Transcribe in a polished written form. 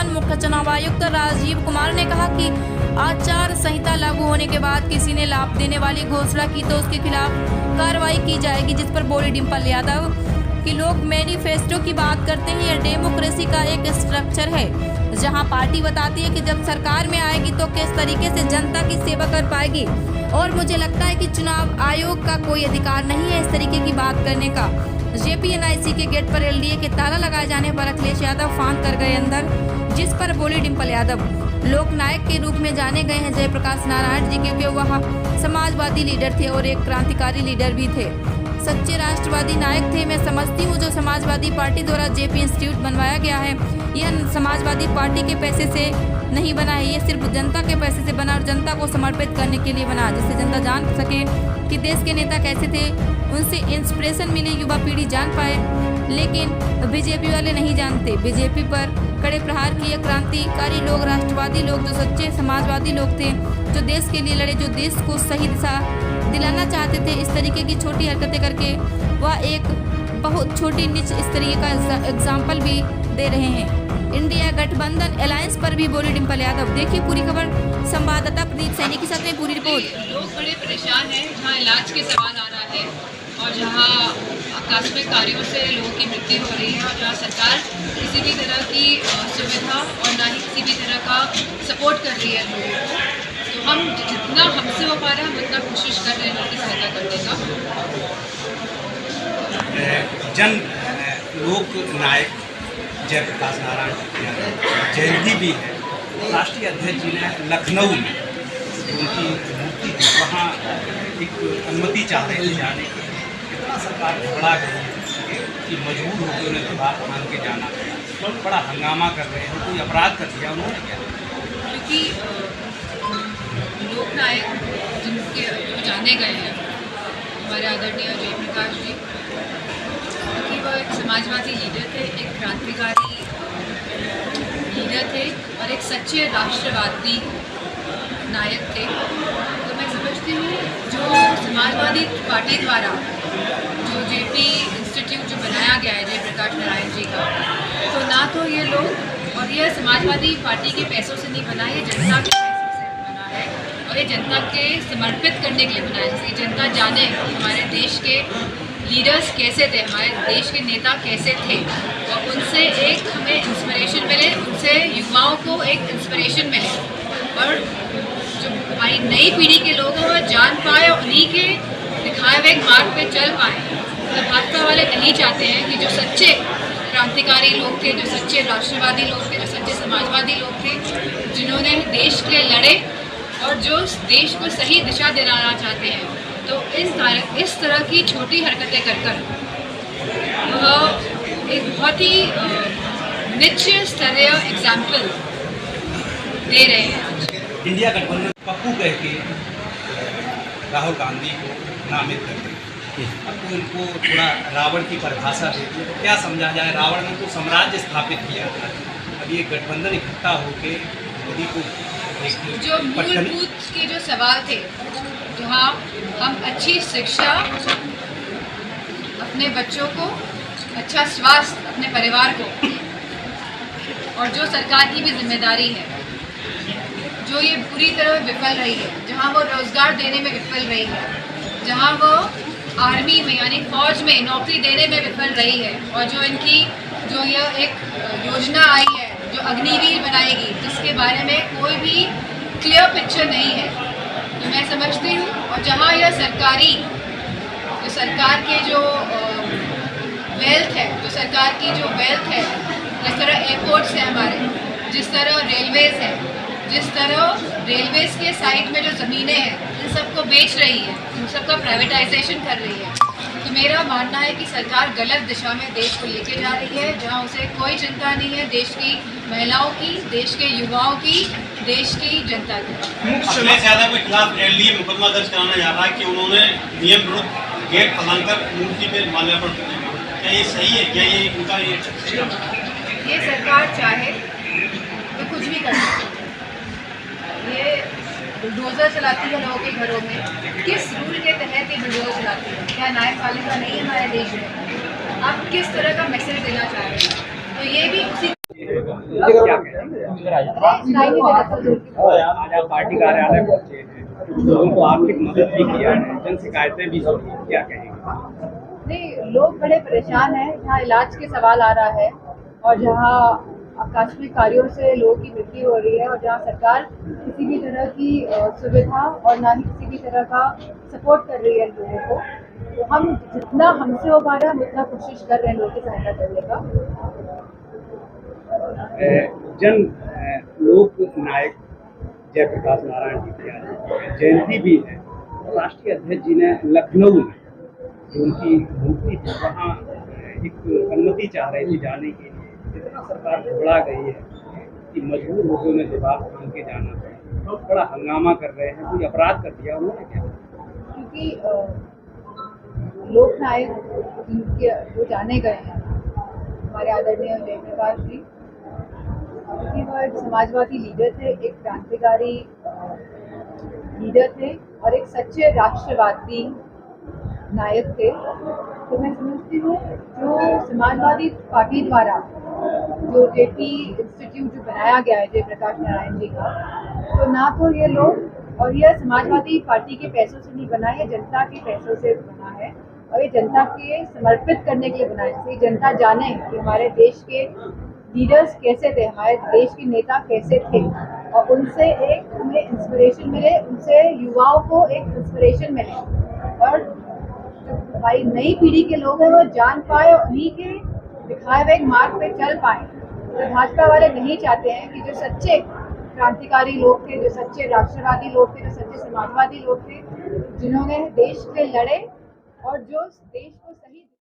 दौरान मुख्य चुनाव आयुक्त राजीव कुमार ने कहा कि आचार संहिता लागू होने के बाद किसी ने लाभ देने वाली घोषणा की तो उसके खिलाफ कार्रवाई की जाएगी, जिस पर बोली डिम्पल यादव कि लोग मैनिफेस्टो की बात करते हैं। यह डेमोक्रेसी का एक स्ट्रक्चर है जहां पार्टी बताती है कि जब सरकार में आएगी तो किस तरीके से जनता की सेवा कर पाएगी, और मुझे लगता है कि चुनाव आयोग का कोई अधिकार नहीं है इस तरीके की बात करने का। जेपीएनआईसी के गेट पर एलडीए के ताला लगाए जाने पर अखिलेश यादव फांद कर गए अंदर, जिस पर बोली डिम्पल यादव लोकनायक के रूप में जाने गए हैं जयप्रकाश नारायण जी, क्योंकि वह समाजवादी लीडर थे और एक क्रांतिकारी लीडर भी थे, सच्चे राष्ट्रवादी नायक थे। मैं समझती हूँ जो समाजवादी पार्टी द्वारा जेपी इंस्टीट्यूट बनवाया गया है, यह समाजवादी पार्टी के पैसे से नहीं बना है, ये सिर्फ जनता के पैसे से बना और जनता को समर्पित करने के लिए बना, जिससे जनता जान सके कि देश के नेता कैसे थे, उनसे इंस्पिरेशन मिले, युवा पीढ़ी जान पाए। लेकिन बीजेपी वाले नहीं जानते। बीजेपी पर कड़े प्रहार किए क्रांतिकारी लोग, राष्ट्रवादी लोग, जो सच्चे समाजवादी लोग थे, जो देश के लिए लड़े, जो देश को सही दिशा दिलाना चाहते थे। इस तरीके की छोटी हरकतें करके वह एक बहुत छोटी नीच इस तरीके का एग्जाम्पल भी दे रहे हैं। इंडिया गठबंधन अलायंस पर भी बोली डिम्पल यादव। देखिए पूरी खबर संवाददाता प्रदीप सैनी के साथ में पूरी रिपोर्ट। लोग बड़े परेशान हैं, जहाँ इलाज के सवाल आ रहा है और जहाँ आकस्मिक कार्यों से लोगों की मृत्यु हो रही है और जहाँ सरकार किसी भी तरह की सुविधा और ना ही किसी भी तरह का सपोर्ट कर रही है लोगों को, तो हम जितना हमसे हो पा रहा है हम उतना कोशिश कर रहे हैं उनकी सहायता करने का। जन लोक नायक जयप्रकाश नारायण की जयंती भी है। राष्ट्रीय अध्यक्ष जी ने लखनऊ में उनकी मूर्ति वहाँ एक अनुमति चाह रहे थे जाने की, इतना सरकार झगड़ा कि मजबूर होकर उन्हें दबाव मान के जाना पड़ा। बड़ा हंगामा कर रहे हैं, कोई अपराध कर दिया उन्होंने क्या? क्योंकि लोकनायक जिनके जो जाने गए हैं हमारे आदरणीय जयप्रकाश जी, क्योंकि वह एक समाजवादी लीडर थे, एक क्रांतिकारी लीडर थे और एक सच्चे राष्ट्रवादी नायक थे। तो मैं समझती हूँ जो समाजवादी पार्टी द्वारा जो जेपी इंस्टीट्यूट जो बनाया गया है जयप्रकाश नारायण जी का, तो ना तो ये लोग और ये समाजवादी पार्टी के पैसों से नहीं बना, ये जनता के पैसों से बना है और ये जनता के समर्पित करने के लिए बना है, जिससे जनता जाने कि हमारे देश के लीडर्स कैसे थे, हमारे देश के नेता कैसे थे और उनसे एक हमें इंस्पिरेशन मिले, उनसे युवाओं को एक इंस्पिरेशन मिले और जो हमारी नई पीढ़ी के लोग हैं वह जान पाए और उन्हीं के दिखाए हुए मार्ग पे चल पाए। तो भाजपा वाले नहीं चाहते हैं कि जो सच्चे क्रांतिकारी लोग थे, जो सच्चे राष्ट्रवादी लोग थे, जो सच्चे समाजवादी लोग थे, जिन्होंने देश के लिए लड़े और जो देश को सही दिशा दिलाना चाहते हैं, तो इस तरह की छोटी हरकतें कर वह एक बहुत ही निश्चित स्तरीय एग्जाम्पल दे रहे हैं। इंडिया गठबंधन पप्पू कह के राहुल गांधी को नामित कर दिया। अब तो इनको थोड़ा रावण की परिभाषा देती है, तो क्या समझा जाए? रावण ने तो साम्राज्य स्थापित किया था, अब ये गठबंधन इकट्ठा होके मोदी को जो मूलभूत के जो सवाल थे, जहाँ हम अच्छी शिक्षा अपने बच्चों को, अच्छा स्वास्थ्य अपने परिवार को और जो सरकार की भी जिम्मेदारी है जो ये पूरी तरह विफल रही है, जहाँ वो रोज़गार देने में विफल रही है, जहाँ वो आर्मी में यानी फौज में नौकरी देने में विफल रही है और जो इनकी जो यह एक योजना आई है जो अग्निवीर बनाएगी, जिसके बारे में कोई भी क्लियर पिक्चर नहीं है, तो मैं समझती हूँ और जहाँ यह सरकारी जो सरकार के जो वेल्थ है, जो सरकार की जो वेल्थ है, जिस तरह एयरपोर्ट्स हैं हमारे, जिस तरह रेलवेज़ हैं, जिस तरह रेलवेज़ के साइड में जो ज़मीनें हैं इन सबको बेच रही है, इन सबका प्राइवेटाइजेशन कर रही है, तो मेरा मानना है कि सरकार गलत दिशा में देश को लेके जा रही है, जहां उसे कोई चिंता नहीं है देश की महिलाओं की, देश के युवाओं की, देश की जनता की। अखिलेश यादव के खिलाफ एलडीए मुकदमा दर्ज कराना जा रहा है कि उन्होंने नियम विरुद्ध गेट फैलाकर मूर्ति पे माल्यार्पण किया। क्या ये सही है? क्या ये उनका ये सरकार चाहे तो कुछ भी कर सकती है। ये बुलडोजर चलाती है लोगों के घरों में, किस रूल के तहत ये बुलडोजर चलाती है? क्या न्यायपालिका नहीं है हमारे देश में? आप किस तरह का मैसेज देना चाह रहे हैं? तो ये भी उसी बताइए। आज आप पार्टी कार्यालय पहुंचे हैं, लोगों को आर्थिक मदद भी किया है, जन शिकायतें भी सुनी, क्या कहेंगे? नहीं, लोग बड़े परेशान हैं। जहाँ इलाज के सवाल आ रहा है और जहाँ आकस्मिक कार्यों से लोगों की मृत्यु हो रही है और जहाँ सरकार किसी भी तरह की सुविधा और ना ही किसी भी तरह का सपोर्ट कर रही है लोगों को, तो हम जितना हमसे हो पा रहा है हम उतना कोशिश कर रहे हैं लोगों की सहायता करने का। लोक नायक जयप्रकाश नारायण जी की आज जयंती भी है। राष्ट्रीय अध्यक्ष जी ने लखनऊ में जो उनकी मूर्ति थी वहाँ एक अनुमति चाह रही थी जाने के लिए, इतना सरकार घबरा गई है कि मजबूर होकर उन्हें जवाब मांग के जाना पड़ा। लोग बड़ा हंगामा कर रहे हैं, कोई अपराध कर दिया उन्होंने क्या? क्योंकि लोक नायक जिनके जो जाने गए हैं हमारे आदरणीय जयप्रकाश जी, क्योंकि वह एक समाजवादी लीडर थे, एक क्रांतिकारी लीडर थे और एक सच्चे राष्ट्रवादी नायक थे। तो मैं समझती हूँ जो समाजवादी पार्टी द्वारा जो जेपी इंस्टीट्यूट जो बनाया गया है जयप्रकाश नारायण जी का, तो ना तो ये लोग और यह समाजवादी पार्टी के पैसों से नहीं बना, ये जनता के पैसों से बना है और ये जनता के समर्पित करने के लिए बना है, जिससे जनता जाने कि हमारे देश के लीडर्स कैसे थे, हमारे देश के नेता कैसे थे और उनसे एक हमें इंस्पिरेशन मिले, उनसे युवाओं को एक इंस्पिरेशन मिले और जो भाई नई पीढ़ी के लोग हैं वो जान पाए और उन्हीं के दिखाए हुए मार्ग पे चल पाए। तो भाजपा वाले नहीं चाहते हैं कि जो सच्चे क्रांतिकारी लोग थे, जो सच्चे राष्ट्रवादी लोग थे, जो सच्चे समाजवादी लोग थे, जिन्होंने देश के लिए लड़े और जो देश को सही